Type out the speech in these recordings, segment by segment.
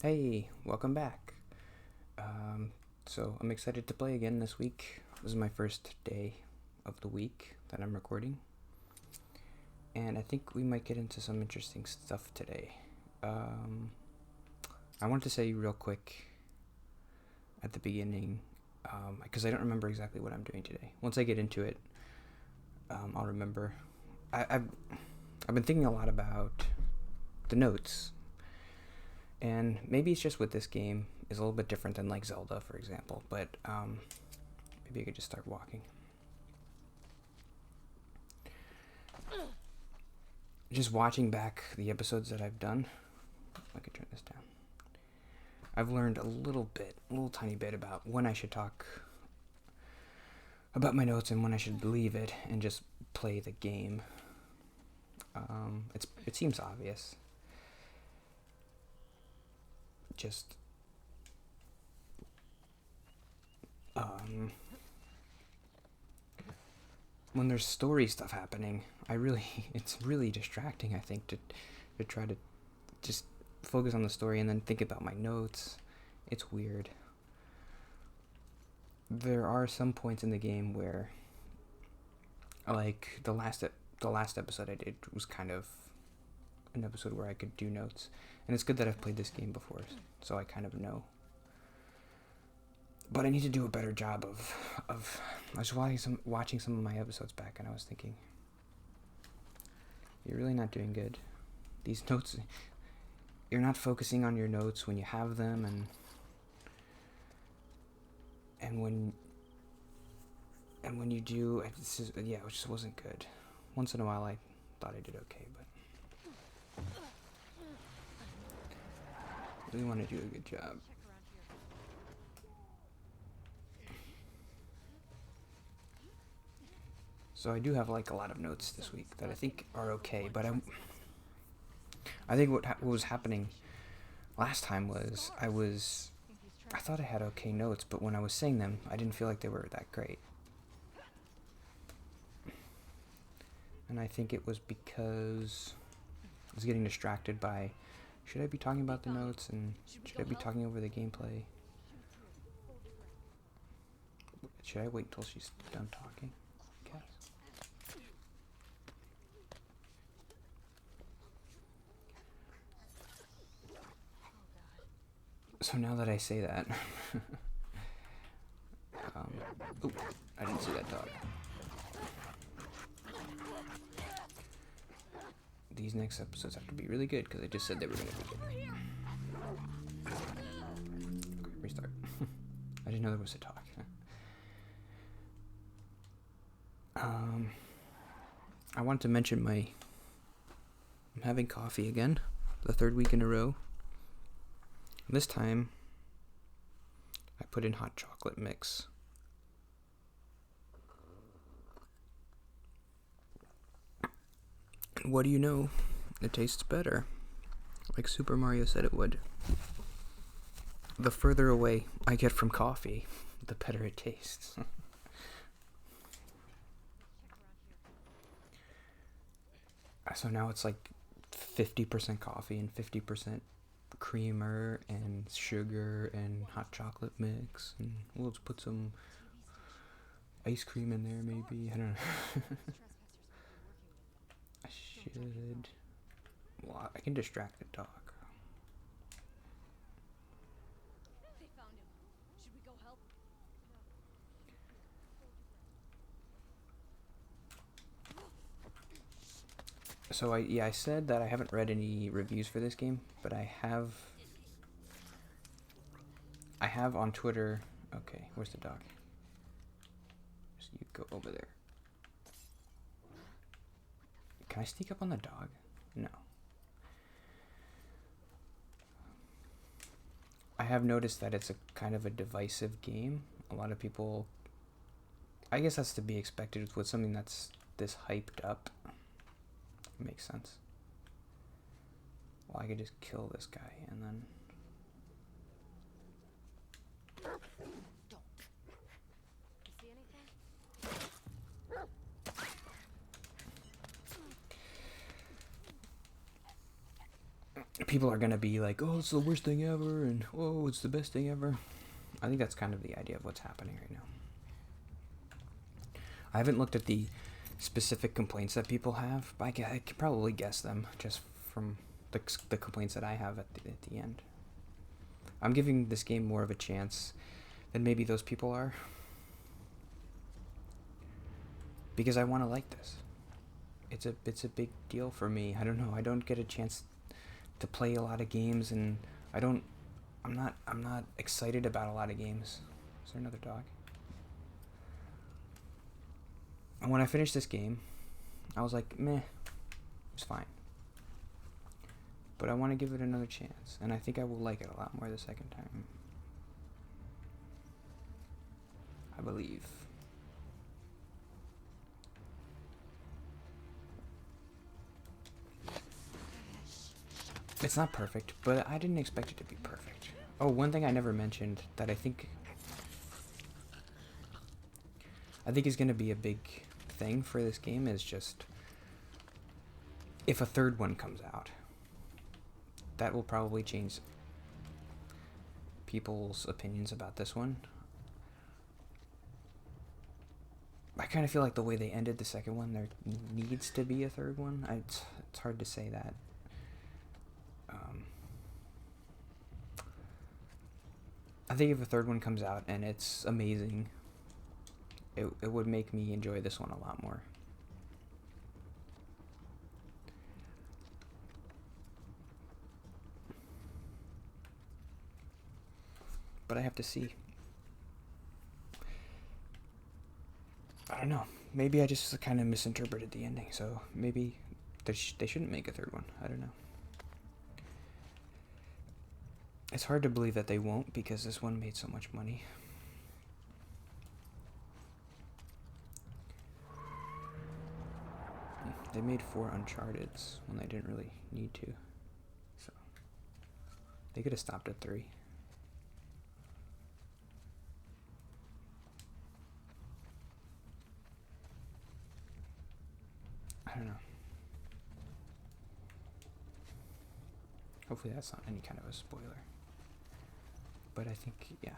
Hey, welcome back. So I'm excited to play again this week. This is my first day of the week that I'm recording, and I think we might get into some interesting stuff today. I want to say real quick at the beginning, because I don't remember exactly what I'm doing today. Once I get into it, I'll remember. I've been thinking a lot about the notes, and maybe it's just with this game is a little bit different than like Zelda, for example. But maybe I could just start walking. Just watching back the episodes that I've done. I could turn this down. I've learned a little tiny bit about when I should talk about my notes and when I should leave it and just play the game. It seems obvious. Just when there's story stuff happening, it's really distracting. I think to try to just focus on the story and then think about my notes. It's weird. There are some points in the game where, like the last episode I did was kind of an episode where I could do notes, and it's good that I've played this game before, so I kind of know. But I need to do a better job of I was watching some of my episodes back, and I was thinking, you're really not doing good. These notes, you're not focusing on your notes when you have them, and when you do, it just wasn't good. Once in a while, I thought I did okay, but I really want to do a good job. So I do have like a lot of notes this week that I think are okay, but I think what was happening last time was I thought I had okay notes, but when I was saying them, I didn't feel like they were that great. And I think it was because I was getting distracted by, should I be talking about the notes and should I be talking over the gameplay? Should I wait until she's done talking? So now that I say that, I didn't see that dog. These next episodes have to be really good because I just said they were going to be good. Okay, restart. I didn't know there was a talk. I wanted to mention I'm having coffee again, the third week in a row. This time, I put in hot chocolate mix. And what do you know? It tastes better. Like Super Mario said it would. The further away I get from coffee, the better it tastes. So now it's like 50% coffee and 50% creamer and sugar and hot chocolate mix, and we'll just put some ice cream in there maybe. I don't know. I should. Well, I can distract the dog. They found him. Should we go help? So I said that I haven't read any reviews for this game, but I have on Twitter. Okay, where's the dog? So you go over there. Can I sneak up on the dog? No. I have noticed that it's a kind of a divisive game. A lot of people, I guess that's to be expected with something that's this hyped up. Makes sense. Well, I could just kill this guy and then... people are gonna be like, oh, it's the worst thing ever, and oh, it's the best thing ever. I think that's kind of the idea of what's happening right now. I haven't looked at the specific complaints that people have, but I can probably guess them just from the complaints that I have at the end. I'm giving this game more of a chance than maybe those people are, because I want to like this. It's a big deal for me. I don't know. I don't get a chance to play a lot of games, and I'm not excited about a lot of games. Is there another dog? And when I finished this game, I was like, meh, it's fine. But I want to give it another chance, and I think I will like it a lot more the second time. I believe. It's not perfect, but I didn't expect it to be perfect. Oh, one thing I never mentioned that I think is going to be a big thing for this game is just if a third one comes out. That will probably change people's opinions about this one. I kind of feel like the way they ended the second one, there needs to be a third one. It's hard to say that. I think if a third one comes out and it's amazing, it would make me enjoy this one a lot more. But I have to see. I don't know. Maybe I just kind of misinterpreted the ending, so maybe they shouldn't make a third one. I don't know. It's hard to believe that they won't, because this one made so much money. They made 4 Uncharted's when they didn't really need to. So they could have stopped at 3. I don't know. Hopefully that's not any kind of a spoiler. But I think, yeah,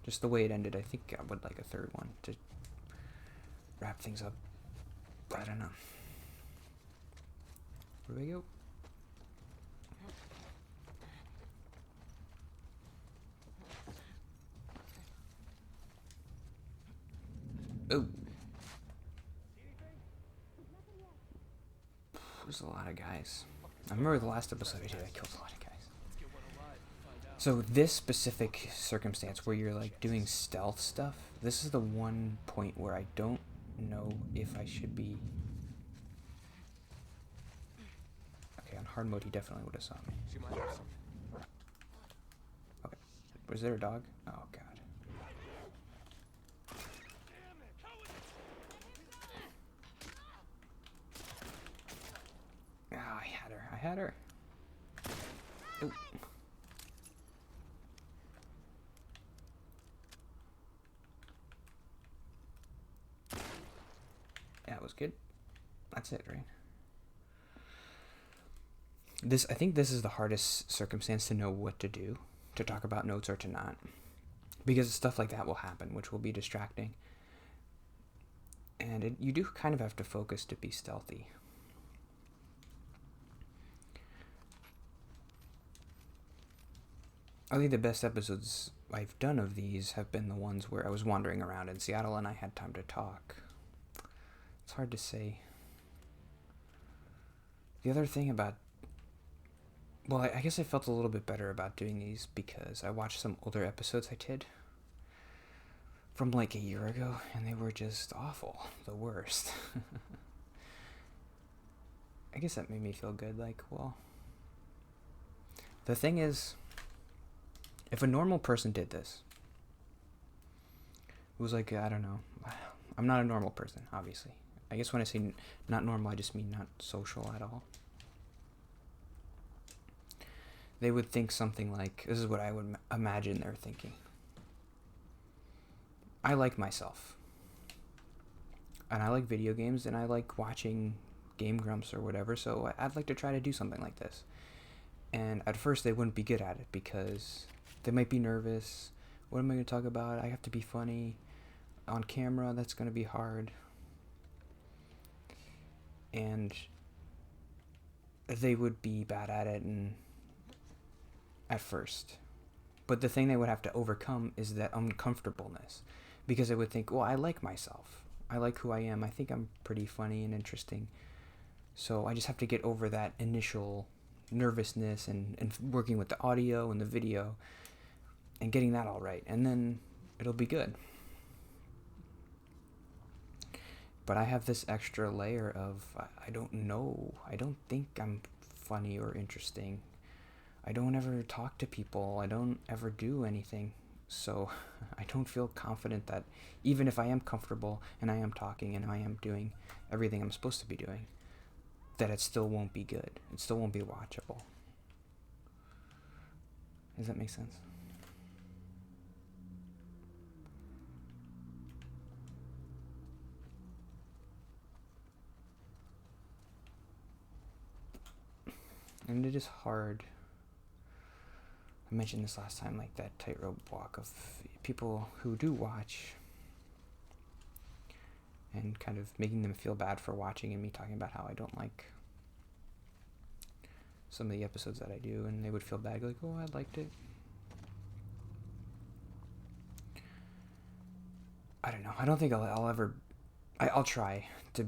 just the way it ended, I think I would like a third one to wrap things up. I don't know. Where do we go? Oh. There's a lot of guys. I remember the last episode I did, I killed a lot of guys. So this specific circumstance where you're like doing stealth stuff, this is the one point where I don't know if I should be... Okay, on hard mode he definitely would have saw me. Okay. Was there a dog? Oh god. Ah, I had her. Ooh. Yeah, it was good. That's it, right? I think this is the hardest circumstance to know what to do, to talk about notes or to not. Because stuff like that will happen, which will be distracting. And you do kind of have to focus to be stealthy. I think the best episodes I've done of these have been the ones where I was wandering around in Seattle and I had time to talk. It's hard to say. The other thing about... Well, I guess I felt a little bit better about doing these because I watched some older episodes I did from like a year ago, and they were just awful. The worst. I guess that made me feel good. Like, well... The thing is... If a normal person did this, it was like, I don't know, I'm not a normal person, obviously. I guess when I say not normal, I just mean not social at all. They would think something like, this is what I would imagine they're thinking. I like myself. And I like video games, and I like watching Game Grumps or whatever, so I'd like to try to do something like this. And at first they wouldn't be good at it because they might be nervous. What am I going to talk about? I have to be funny. On camera, that's going to be hard. And they would be bad at it and at first. But the thing they would have to overcome is that uncomfortableness. Because they would think, well, I like myself. I like who I am. I think I'm pretty funny and interesting. So I just have to get over that initial nervousness and working with the audio and the video and getting that all right. And then it'll be good. But I have this extra layer of, I don't know. I don't think I'm funny or interesting. I don't ever talk to people. I don't ever do anything. So I don't feel confident that even if I am comfortable and I am talking and I am doing everything I'm supposed to be doing, that it still won't be good. It still won't be watchable. Does that make sense? And it is hard. I mentioned this last time, like that tightrope walk of people who do watch and kind of making them feel bad for watching and me talking about how I don't like some of the episodes that I do, and they would feel bad, like, oh, I liked it. I don't know. I don't think I'll ever... I'll try to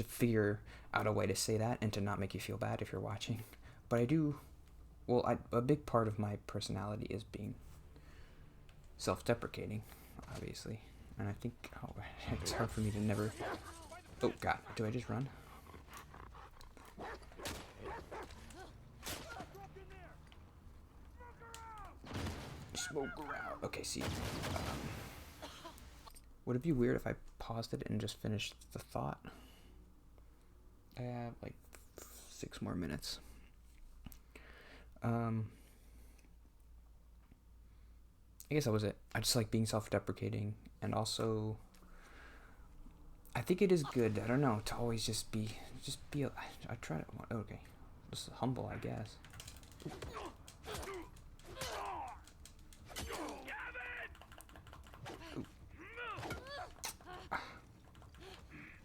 figure out a way to say that and to not make you feel bad if you're watching. But I do... Well, a big part of my personality is being self-deprecating, obviously. And I think... Oh, it's hard for me to never... Oh, God. Do I just run? Smoke around. Okay, see. Would it be weird if I paused it and just finished the thought? I have like 6 more minutes. I guess that was it. I just like being self-deprecating, and also I think it is good, I don't know, to always just be I try to, okay, just humble, I guess.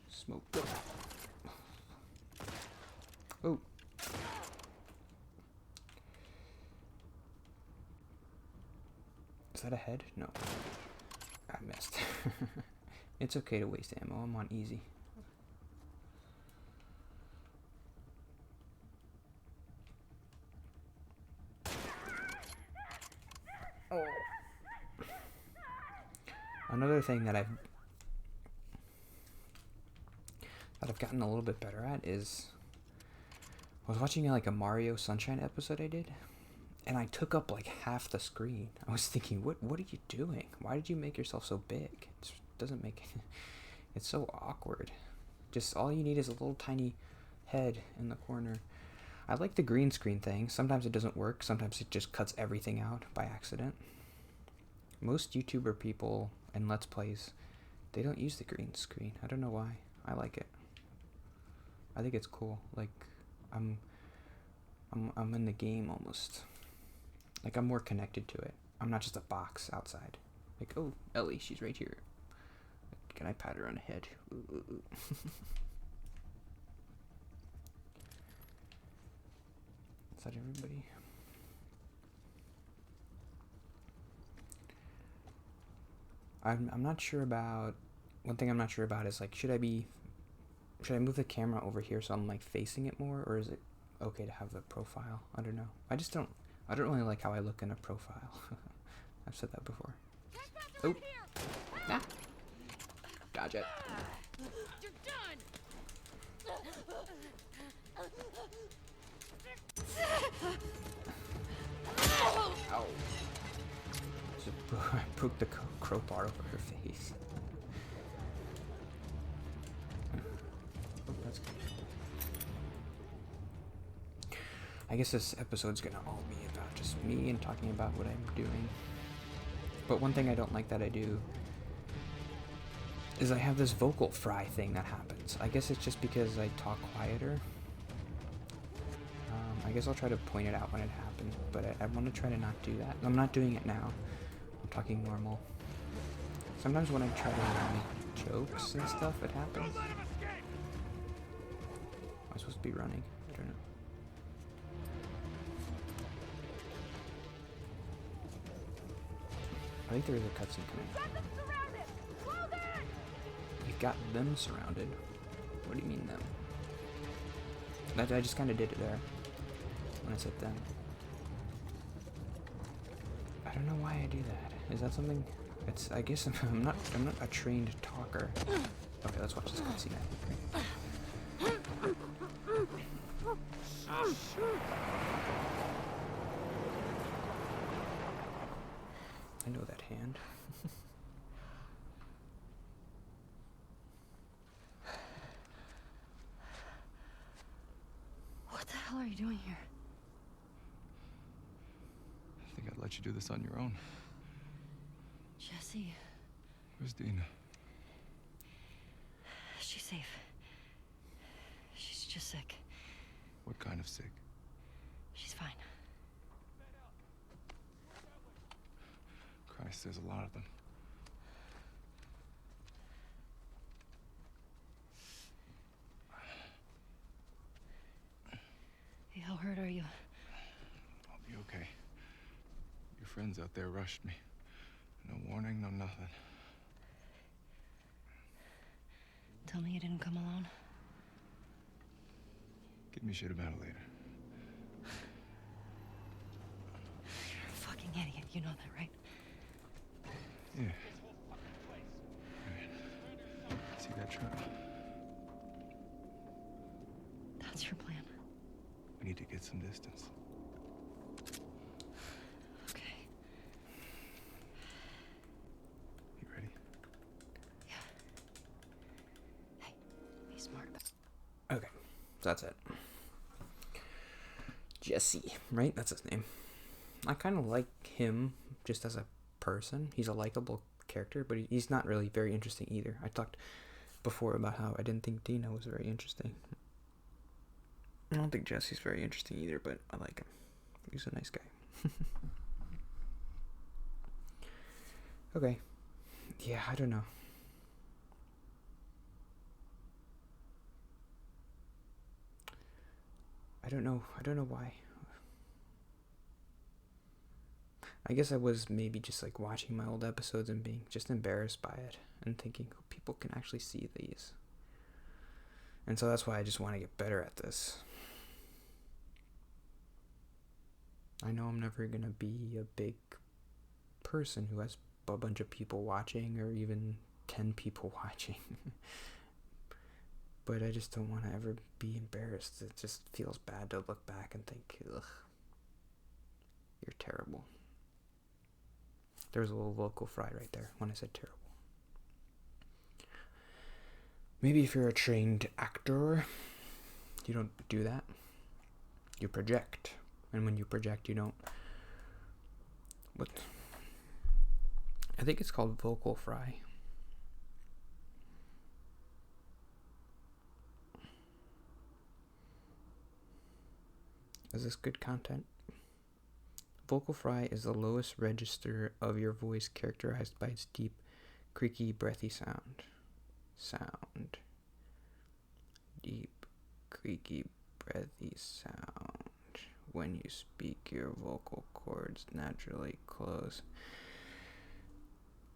Smoke. Oh. Is that a head? No. I missed. It's okay to waste ammo. I'm on easy. Oh. Another thing that I've gotten a little bit better at is I was watching like a Mario Sunshine episode I did, and I took up like half the screen. I was thinking, what are you doing? Why did you make yourself so big? It doesn't make it's so awkward. Just all you need is a little tiny head in the corner. I like the green screen thing. Sometimes it doesn't work. Sometimes it just cuts everything out by accident. Most YouTuber people and Let's Plays, they don't use the green screen. I don't know why. I like it. I think it's cool. Like, I'm in the game almost. Like, I'm more connected to it. I'm not just a box outside. Like, oh, Ellie, she's right here. Can I pat her on the head? Ooh, ooh, ooh. Is that everybody? I'm not sure about... One thing I'm not sure about is, like, should I move the camera over here so I'm, like, facing it more? Or is it okay to have the profile? I don't know. I don't really like how I look in a profile. I've said that before. Oh. Ah. Dodge it. You're done. Ow. I broke the crowbar over her face. Oh, that's good. I guess this episode's gonna all be about just me and talking about what I'm doing. But one thing I don't like that I do is I have this vocal fry thing that happens. I guess it's just because I talk quieter. I guess I'll try to point it out when it happens, but I want to try to not do that. I'm not doing it now. I'm talking normal. Sometimes when I try to make jokes and stuff, it happens. Am I supposed to be running? I don't know. I think there is a cutscene coming. You've got them surrounded. What do you mean them? I just kind of did it there when I said them. I don't know why I do that. Is that something? It's. I guess I'm not a trained talker. Okay, let's watch this cutscene. I know that hand. What the hell are you doing here? I think I'd let you do this on your own. Jesse, Where's Dina? she's safe. She's just sick. What kind of sick? She's fine. Christ, there's a lot of them. Hey, how hurt are you? I'll be okay. Your friends out there rushed me. No warning, no nothing. Tell me you didn't come alone. Give me shit about it later. You're a fucking idiot. You know that, right? Yeah. Right. See that truck? That's your plan. We need to get some distance. Okay. You ready? Yeah. Hey, be smart about Okay, so that's it. Jesse, right? That's his name. I kind of like him just as a person. He's a likable character, but he's not really very interesting either. I talked before about how I didn't think Dina was very interesting. I don't think Jesse's very interesting either, but I like him. He's a nice guy. Okay. Yeah, I don't know. I don't know why. I guess I was maybe just like watching my old episodes and being just embarrassed by it and thinking, oh, people can actually see these. And so that's why I just want to get better at this. I know I'm never going to be a big person who has a bunch of people watching or even 10 people watching. But I just don't want to ever be embarrassed. It just feels bad to look back and think, ugh, you're terrible. There was a little vocal fry right there when I said terrible. Maybe if you're a trained actor, you don't do that. You project. And when you project, you don't... What? I think it's called vocal fry. Is this good content? Vocal fry is the lowest register of your voice characterized by its deep, creaky, breathy sound. Deep, creaky, breathy sound. When you speak, your vocal cords naturally close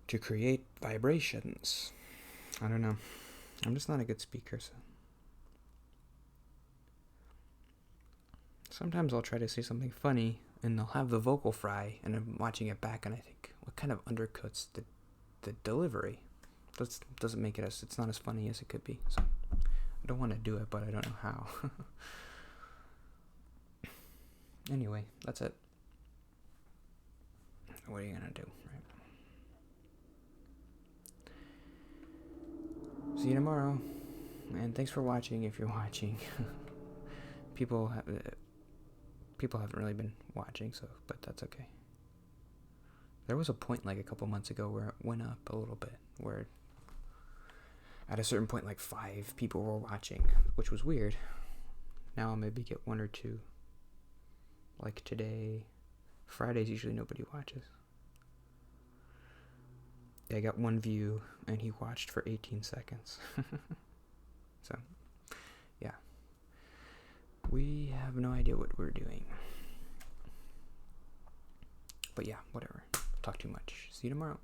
to create vibrations. I don't know. I'm just not a good speaker, so... Sometimes I'll try to say something funny, and they'll have the vocal fry, and I'm watching it back, and I think, what kind of undercuts the delivery? Doesn't make it as... It's not as funny as it could be, so... I don't want to do it, but I don't know how. Anyway, that's it. What are you gonna do, right? See you tomorrow. And thanks for watching if you're watching. People haven't really been watching, so, but that's okay. There was a point like a couple months ago where it went up a little bit, where at a certain point like 5 people were watching, which was weird. Now I'll maybe get 1 or 2. Like today, Fridays usually nobody watches. Yeah, I got 1 view, and he watched for 18 seconds. So, yeah. We have no idea what we're doing. But yeah, whatever. Talk too much. See you tomorrow.